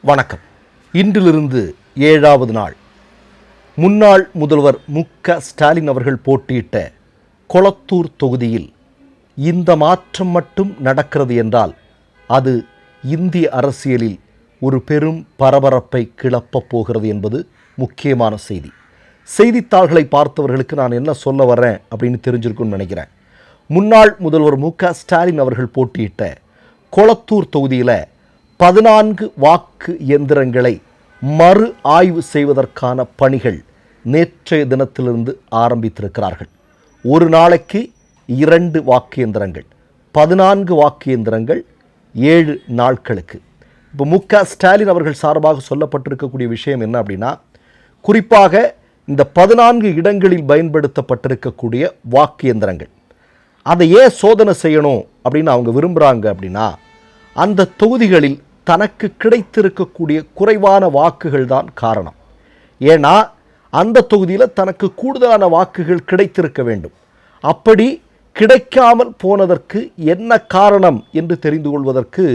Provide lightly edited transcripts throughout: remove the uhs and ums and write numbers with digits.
வணக்கம். இன்றிலிருந்து 7வது நாள் முன்னாள் முதல்வர் மு.க.ஸ்டாலின் அவர்கள் போட்டியிட்ட கொளத்தூர் தொகுதியில் இந்த மாற்றம் மட்டும் நடக்கிறது என்றால் அது இந்திய அரசியலில் ஒரு பெரும் பரபரப்பை கிளப்பப் போகிறது என்பது முக்கியமான செய்தி. செய்தித்தாள்களை பார்த்தவர்களுக்கு நான் என்ன சொல்ல வரேன் அப்படின்னு தெரிஞ்சிருக்குன்னு நினைக்கிறேன். முன்னாள் முதல்வர் மு.க.ஸ்டாலின் அவர்கள் போட்டியிட்ட கொளத்தூர் தொகுதியில் 14 வாக்கு இயந்திரங்களை மறு ஆய்வு செய்வதற்கான பணிகள் நேற்றைய தினத்திலிருந்து ஆரம்பித்திருக்கிறார்கள். ஒரு நாளைக்கு 2 வாக்கு இயந்திரங்கள், 14 வாக்கு இயந்திரங்கள் 7 நாட்களுக்கு. இப்போ மு.க.ஸ்டாலின் அவர்கள் சார்பாக சொல்லப்பட்டிருக்கக்கூடிய விஷயம் என்ன அப்படின்னா, குறிப்பாக இந்த 14 இடங்களில் பயன்படுத்தப்பட்டிருக்கக்கூடிய வாக்கு இயந்திரங்கள் அதை ஏன் சோதனை செய்யணும் அப்படின்னு அவங்க விரும்புகிறாங்க அப்படின்னா, அந்த தொகுதிகளில் தனக்கு கிடைத்திருக்கக்கூடிய குறைவான வாக்குகள் தான் காரணம். ஏன்னா அந்த தொகுதியில் தனக்கு கூடுதலான வாக்குகள் கிடைத்திருக்க வேண்டும். அப்படி கிடைக்காமல் போனதற்கு என்ன காரணம் என்று தெரிந்து கொள்வதற்கு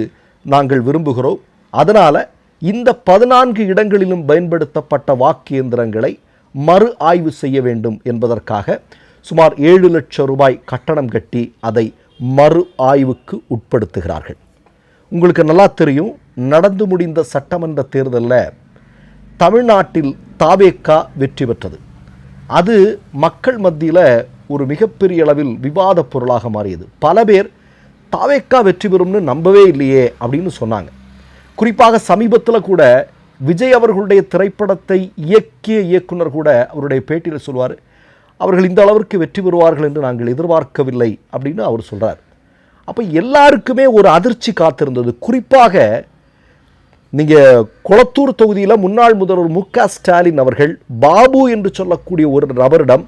நாங்கள் விரும்புகிறோம். அதனால் இந்த 14 இடங்களிலும் பயன்படுத்தப்பட்ட வாக்கு இயந்திரங்களை மறு ஆய்வு செய்ய வேண்டும் என்பதற்காக சுமார் 7 லட்சம் ரூபாய் கட்டணம் கட்டி அதை மறு ஆய்வுக்கு உட்படுத்துகிறார்கள். உங்களுக்கு நல்லா தெரியும், நடந்து முடிந்த சட்டமன்ற தேர்தலில் தமிழ்நாட்டில் தாவேகா வெற்றி பெற்றது. அது மக்கள் மத்தியில் ஒரு மிகப்பெரிய அளவில் விவாத பொருளாக மாறியது. பல பேர் தாவேகா வெற்றி பெறும்னு நம்பவே இல்லையே அப்படின்னு சொன்னாங்க. குறிப்பாக சமீபத்தில் கூட விஜய் அவர்களுடைய திரைப்படத்தை இயக்கிய இயக்குனர் கூட அவருடைய பேட்டியில் சொல்வார், அவர்கள் இந்த அளவிற்கு வெற்றி பெறுவார்கள் என்று நாங்கள் எதிர்பார்க்கவில்லை அப்படின்னு அவர் சொல்கிறார். அப்போ எல்லாருக்குமே ஒரு அதிர்ச்சி காத்திருந்தது. குறிப்பாக நீங்கள் கொளத்தூர் தொகுதியில் முன்னாள் முதல்வர் மு.க.ஸ்டாலின் அவர்கள் பாபு என்று சொல்லக்கூடிய ஒரு நபரிடம்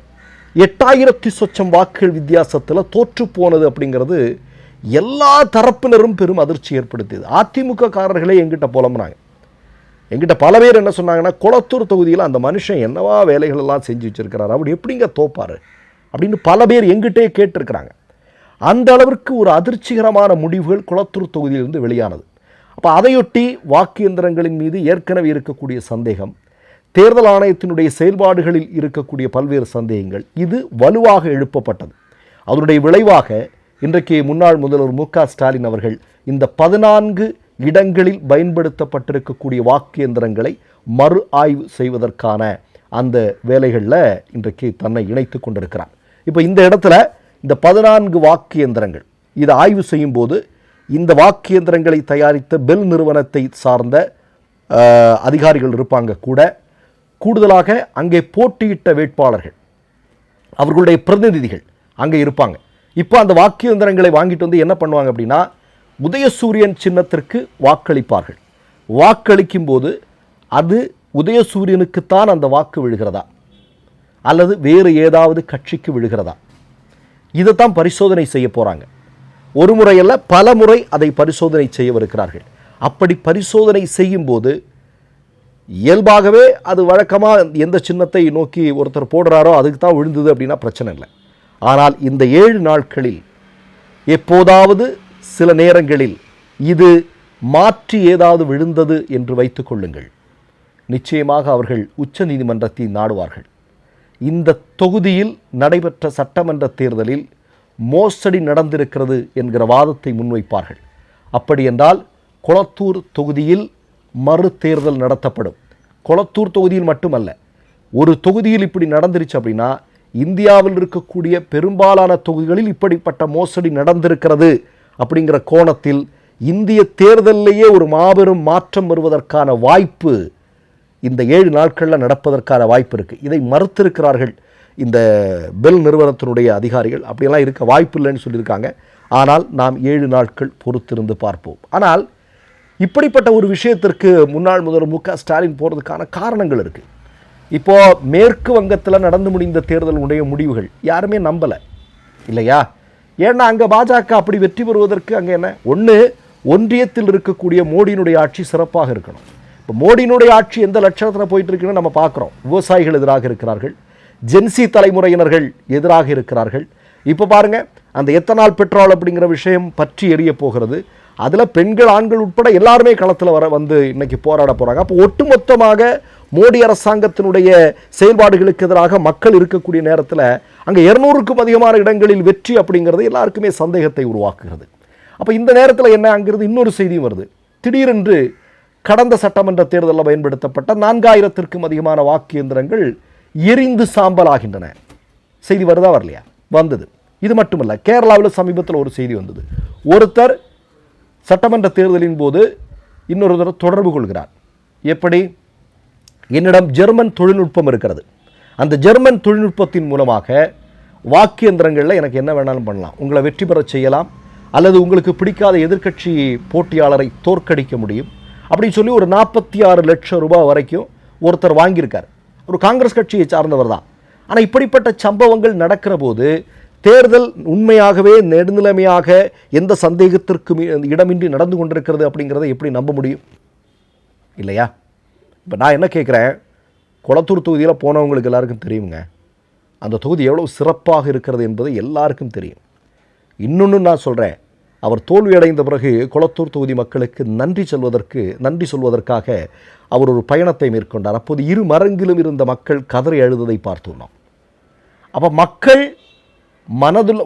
8000 சொச்சம் வாக்குகள் வித்தியாசத்தில் தோற்று போனது அப்படிங்கிறது எல்லா தரப்பினரும் பெரும் அதிர்ச்சி ஏற்படுத்தியது. அதிமுக காரர்களே எங்கிட்ட புலம்புனாங்க. எங்கிட்ட பல பேர் என்ன சொன்னாங்கன்னா, கொளத்தூர் தொகுதியில் அந்த மனுஷன் என்னவா வேலைகள் எல்லாம் செஞ்சு வச்சிருக்கிறார், அப்படி எப்படிங்க தோப்பார் அப்படின்னு பல பேர் எங்கிட்டே கேட்டிருக்கிறாங்க. அந்த அளவிற்கு ஒரு அதிர்ச்சிகரமான முடிவுகள் கொளத்தூர் தொகுதியிலிருந்து வெளியானது. அப்போ அதையொட்டி வாக்கு இயந்திரங்களின் மீது ஏற்கனவே இருக்கக்கூடிய சந்தேகம், தேர்தல் ஆணையத்தினுடைய செயல்பாடுகளில் இருக்கக்கூடிய பல்வேறு சந்தேகங்கள், இது வலுவாக எழுப்பப்பட்டது. அதனுடைய விளைவாக இன்றைக்கு முன்னாள் முதல்வர் மு.க.ஸ்டாலின் அவர்கள் இந்த 14 இடங்களில் பயன்படுத்தப்பட்டிருக்கக்கூடிய வாக்கு இயந்திரங்களை மறு ஆய்வு செய்வதற்கான அந்த வேலைகளில் இன்றைக்கு தன்னை இணைத்து கொண்டிருக்கிறார். இப்போ இந்த இடத்துல இந்த 14 வாக்கு இயந்திரங்கள் இதை ஆய்வு செய்யும் போது இந்த வாக்கு இயந்திரங்களை தயாரித்த பெல் நிறுவனத்தை சார்ந்த அதிகாரிகள் இருப்பாங்க. கூடுதலாக அங்கே போட்டியிட்ட வேட்பாளர்கள் அவர்களுடைய பிரதிநிதிகள் அங்கே இருப்பாங்க. இப்போ அந்த வாக்கு இயந்திரங்களை வாங்கிட்டு வந்து என்ன பண்ணுவாங்க அப்படின்னா, உதயசூரியன் சின்னத்திற்கு வாக்களிப்பார்கள். வாக்களிக்கும் போது அது உதயசூரியனுக்குத்தான் அந்த வாக்கு விழுகிறதா அல்லது வேறு ஏதாவது கட்சிக்கு விழுகிறதா, இதைத்தான் பரிசோதனை செய்ய போகிறாங்க. ஒரு முறையல்ல, பல முறை அதை பரிசோதனை செய்யவிருக்கிறார்கள். அப்படி பரிசோதனை செய்யும் போது இயல்பாகவே அது வழக்கமாக எந்த சின்னத்தை நோக்கி ஒருத்தர் போடுறாரோ அதுக்கு தான் விழுந்தது அப்படின்னா பிரச்சனை இல்லை. ஆனால் இந்த 7 நாட்களில் எப்போதாவது சில நேரங்களில் இது மாற்றி ஏதாவது விழுந்தது என்று வைத்துக் கொள்ளுங்கள், நிச்சயமாக அவர்கள் உச்ச நீதிமன்றத்தை நாடுவார்கள். இந்த தொகுதியில் நடைபெற்ற சட்டமன்ற தேர்தலில் மோசடி நடந்திருக்கிறது என்கிற வாதத்தை முன்வைப்பார்கள். அப்படி என்றால் கொளத்தூர் தொகுதியில் மறு தேர்தல் நடத்தப்படும். கொளத்தூர் தொகுதியில் மட்டுமல்ல, ஒரு தொகுதியில் இப்படி நடந்துருச்சு அப்படின்னா இந்தியாவில் இருக்கக்கூடிய பெரும்பாலான தொகுதிகளில் இப்படிப்பட்ட மோசடி நடந்திருக்கிறது அப்படிங்கிற கோணத்தில் இந்திய தேர்தலிலேயே ஒரு மாபெரும் மாற்றம் வருவதற்கான வாய்ப்பு இந்த 7 நாட்களில் நடப்பதற்கான வாய்ப்பு இருக்குது. இதை மறுத்திருக்கிறார்கள் இந்த பெல் நிறுவனத்தினுடைய அதிகாரிகள். அப்படியெல்லாம் இருக்க வாய்ப்பு இல்லைன்னு சொல்லியிருக்காங்க. ஆனால் நாம் 7 நாட்கள் பொறுத்திருந்து பார்ப்போம். ஆனால் இப்படிப்பட்ட ஒரு விஷயத்திற்கு முன்னாள் முதல்வர் மு.க.ஸ்டாலின் போகிறதுக்கான காரணங்கள் இருக்குது. இப்போது மேற்கு வங்கத்தில் நடந்து முடிந்த தேர்தலுடைய முடிவுகள் யாருமே நம்பலை இல்லையா? ஏன்னா அங்கே பாஜக அப்படி வெற்றி பெறுவதற்கு அங்கே என்ன, ஒன்று ஒன்றியத்தில் இருக்கக்கூடிய மோடியினுடைய ஆட்சி சிறப்பாக இருக்கணும். இப்போ மோடியினுடைய ஆட்சி எந்த லட்சணத்தில் போயிட்டு இருக்குன்னு நம்ம பார்க்குறோம். விவசாயிகள் எதிராக இருக்கிறார்கள், ஜென்சி தலைமுறையினர்கள் எதிராக இருக்கிறார்கள். இப்போ பாருங்கள், அந்த எத்தனால் பெட்ரோல் அப்படிங்கிற விஷயம் பற்றி எரிய போகிறது. அதில் பெண்கள் ஆண்கள் உட்பட எல்லாருமே களத்தில் வந்து இன்னைக்கு போராட போகிறாங்க. அப்போ ஒட்டுமொத்தமாக மோடி அரசாங்கத்தினுடைய செயல்பாடுகளுக்கு எதிராக மக்கள் இருக்கக்கூடிய நேரத்தில் அங்கே 200க்கும் அதிகமான இடங்களில் வெற்றி அப்படிங்கிறது எல்லாருக்குமே சந்தேகத்தை உருவாக்குகிறது. அப்போ இந்த நேரத்தில் என்ன அங்கிறது இன்னொரு செய்தியும் வருது. திடீரென்று கடந்த சட்டமன்ற தேர்தலில் பயன்படுத்தப்பட்ட 4000க்கும் அதிகமான வாக்கு இயந்திரங்கள் எரிந்து சாம்பலாகின்றன. செய்தி வருதா வரலையா? வந்தது. இது மட்டுமல்ல, கேரளாவில் சமீபத்தில் ஒரு செய்தி வந்தது. ஒருத்தர் சட்டமன்ற தேர்தலின் போது இன்னொருத்தர் தொடர்பு கொள்கிறார். எப்படி? என்னிடம் ஜெர்மன் தொழில்நுட்பம் இருக்கிறது, அந்த ஜெர்மன் தொழில்நுட்பத்தின் மூலமாக வாக்கு இயந்திரங்களில் எனக்கு என்ன வேணாலும் பண்ணலாம், உங்களை வெற்றி பெற செய்யலாம், அல்லது உங்களுக்கு பிடிக்காத எதிர்க்கட்சி போட்டியாளரை தோற்கடிக்க முடியும் அப்படின்னு சொல்லி ஒரு 46 லட்சம் ரூபாய் வரைக்கும் ஒருத்தர் வாங்கியிருக்கார். ஒரு காங்கிரஸ் கட்சியை சார்ந்தவர் தான். ஆனால் இப்படிப்பட்ட சம்பவங்கள் நடக்கிற போது தேர்தல் உண்மையாகவே நெடுநிலைமையாக எந்த சந்தேகத்திற்கும் இடமின்றி நடந்து கொண்டிருக்கிறது அப்படிங்கிறத எப்படி நம்ப முடியும்? இல்லையா? இப்போ நான் என்ன கேட்குறேன், கொளத்தூர் தொகுதியில் போனவங்களுக்கு எல்லாருக்கும் தெரியுங்க, அந்த தொகுதி எவ்வளோ சிறப்பாக இருக்கிறது என்பது எல்லாருக்கும் தெரியும். இன்னொன்று நான் சொல்கிறேன், அவர் தோல்வியடைந்த பிறகு கொளத்தூர் தொகுதி மக்களுக்கு நன்றி சொல்வதற்காக அவர் ஒரு பயணத்தை மேற்கொண்டார். அப்போது இரு மரங்கிலும் இருந்த மக்கள் கதறி அழுததை பார்த்துள்ளோம். அப்போ மக்கள் மனதில்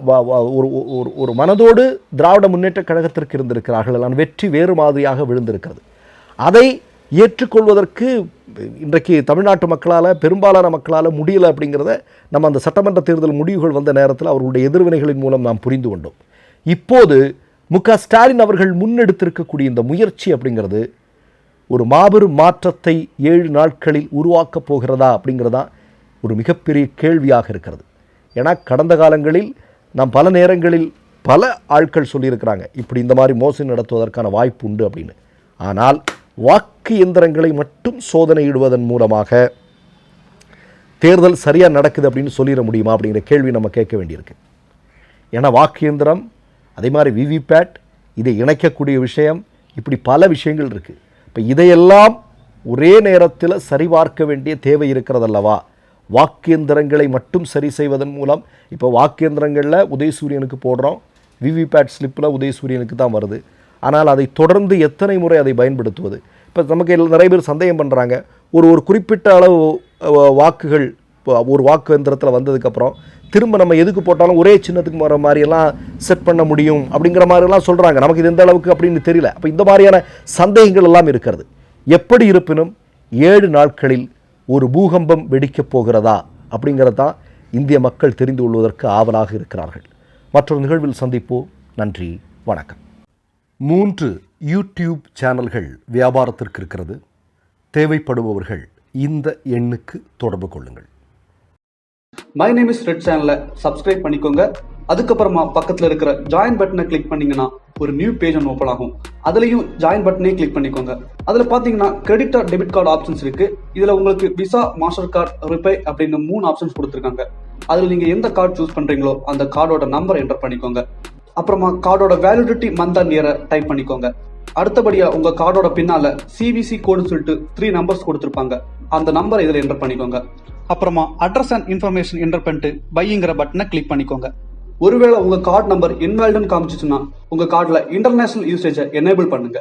ஒரு மனதோடு திராவிட முன்னேற்ற கழகத்திற்கு இருந்திருக்கிறார்கள். நான் வெற்றி வேறு மாதிரியாக விழுந்திருக்கிறது. அதை ஏற்றுக்கொள்வதற்கு இன்றைக்கு தமிழ்நாட்டு மக்களால், பெரும்பாலான மக்களால் முடியலை அப்படிங்கிறத நம்ம அந்த சட்டமன்ற தேர்தல் முடிவுகள் வந்த நேரத்தில் அவர்களுடைய எதிர்வினைகளின் மூலம் நாம் புரிந்து கொண்டோம். இப்போது ஸ்டாலின் அவர்கள் முன்னெடுத்திருக்கக்கூடிய இந்த முயற்சி அப்படிங்கிறது ஒரு மாபெரும் மாற்றத்தை 7 நாட்களில் உருவாக்கப் போகிறதா அப்படிங்கிறதா ஒரு மிகப்பெரிய கேள்வியாக இருக்கிறது. ஏன்னா கடந்த காலங்களில் நாம் பல நேரங்களில் பல ஆட்கள் சொல்லியிருக்கிறாங்க, இப்படி இந்த மாதிரி மோசடி நடத்துவதற்கான வாய்ப்பு உண்டு அப்படின்னு. ஆனால் வாக்கு இயந்திரங்களை மட்டும் சோதனையிடுவதன் மூலமாக தேர்தல் சரியாக நடக்குது அப்படின்னு சொல்லிட முடியுமா அப்படிங்கிற கேள்வி நம்ம கேட்க வேண்டியிருக்கு. ஏன்னா வாக்கு இயந்திரம், அதே மாதிரி விவிபேட், இதை இணைக்கக்கூடிய விஷயம், இப்படி பல விஷயங்கள் இருக்குது. இப்போ இதையெல்லாம் ஒரே நேரத்தில் சரிபார்க்க வேண்டிய தேவை இருக்கிறதல்லவா? வாக்கியந்திரங்களை மட்டும் சரி செய்வதன் மூலம், இப்போ வாக்கியந்திரங்களில் உதயசூரியனுக்கு போடுறோம், விவிபேட் ஸ்லிப்பில் உதயசூரியனுக்கு தான் வருது. ஆனால் அதை தொடர்ந்து எத்தனை முறை அதை பயன்படுத்துவது? இப்போ நமக்கு நிறைய பேர் சந்தேகம் பண்ணுறாங்க, ஒரு குறிப்பிட்ட அளவு வாக்குகள் ஒரு வாக்கு எந்திரத்தில் வந்ததுக்கப்புறம் திரும்ப நம்ம எதுக்கு போட்டாலும் ஒரே சின்னத்துக்கு வர மாதிரியெல்லாம் செட் பண்ண முடியும் அப்படிங்கிற மாதிரிலாம் சொல்கிறாங்க. நமக்கு இது எந்த அளவுக்கு அப்படின்னு தெரியல. அப்போ இந்த மாதிரியான சந்தேகங்கள் எல்லாம் இருக்கிறது. எப்படி இருப்பினும் 7 நாட்களில் ஒரு பூகம்பம் வெடிக்கப் போகிறதா அப்படிங்கிறதான் இந்திய மக்கள் தெரிந்து கொள்வதற்கு ஆவலாக இருக்கிறார்கள். மற்றொரு நிகழ்வில் சந்திப்போம். நன்றி, வணக்கம். 3 யூடியூப் சேனல்கள் வியாபாரத்திற்கு இருக்கிறது. தேவைப்படுபவர்கள் இந்த எண்ணுக்கு தொடர்பு கொள்ளுங்கள். மை நேம் இஸ் ரெட் சேனலை சப்ஸ்கிரைப் பண்ணிக்கோங்க. அதுக்கப்புறமா பக்கத்தில் இருக்கிற ஜாயின் பட்டனை கிளிக் பண்ணீங்கன்னா ஒரு நியூ பேஜ் ஒன்று ஓப்பன் ஆகும். அதுலேயும் ஜாயின் பட்டனே கிளிக் பண்ணிக்கோங்க. அதில் பார்த்தீங்கன்னா credit card, debit card options இருக்கு. இதில் உங்களுக்கு விசா, மாஸ்டர் கார்டு, ரிப்பே அப்படின்னு 3 ஆப்ஷன்ஸ் கொடுத்துருக்காங்க. அதில் நீங்கள் எந்த கார்டு சூஸ் பண்ணுறீங்களோ அந்த கார்டோட நம்பர் என்டர் பண்ணிக்கோங்க. அப்புறமா கார்டோட வேலிடிட்டி மந்த் அண்ட் இயரை டைப் பண்ணிக்கோங்க. அடுத்தபடியாக உங்கள் கார்டோட பின்னால் CVC கோடுன்னு சொல்லிட்டு 3 நம்பர்ஸ் கொடுத்துருப்பாங்க. அந்த நம்பரை இதில் என்டர் பண்ணிக்கோங்க. அப்புறமா அட்ரஸ் அண்ட் இன்ஃபர்மேஷன் என்டர் பண்ணிட்டு பைங்கிற பட்டனை கிளிக் பண்ணிக்கோங்க. ஒருவேளை உங்க கார்டு நம்பர் இன்வாலிட்னு காமிச்சிச்சுன்னா உங்க கார்டுல இன்டர்நேஷனல் யூசேஜை எனேபிள் பண்ணுங்க.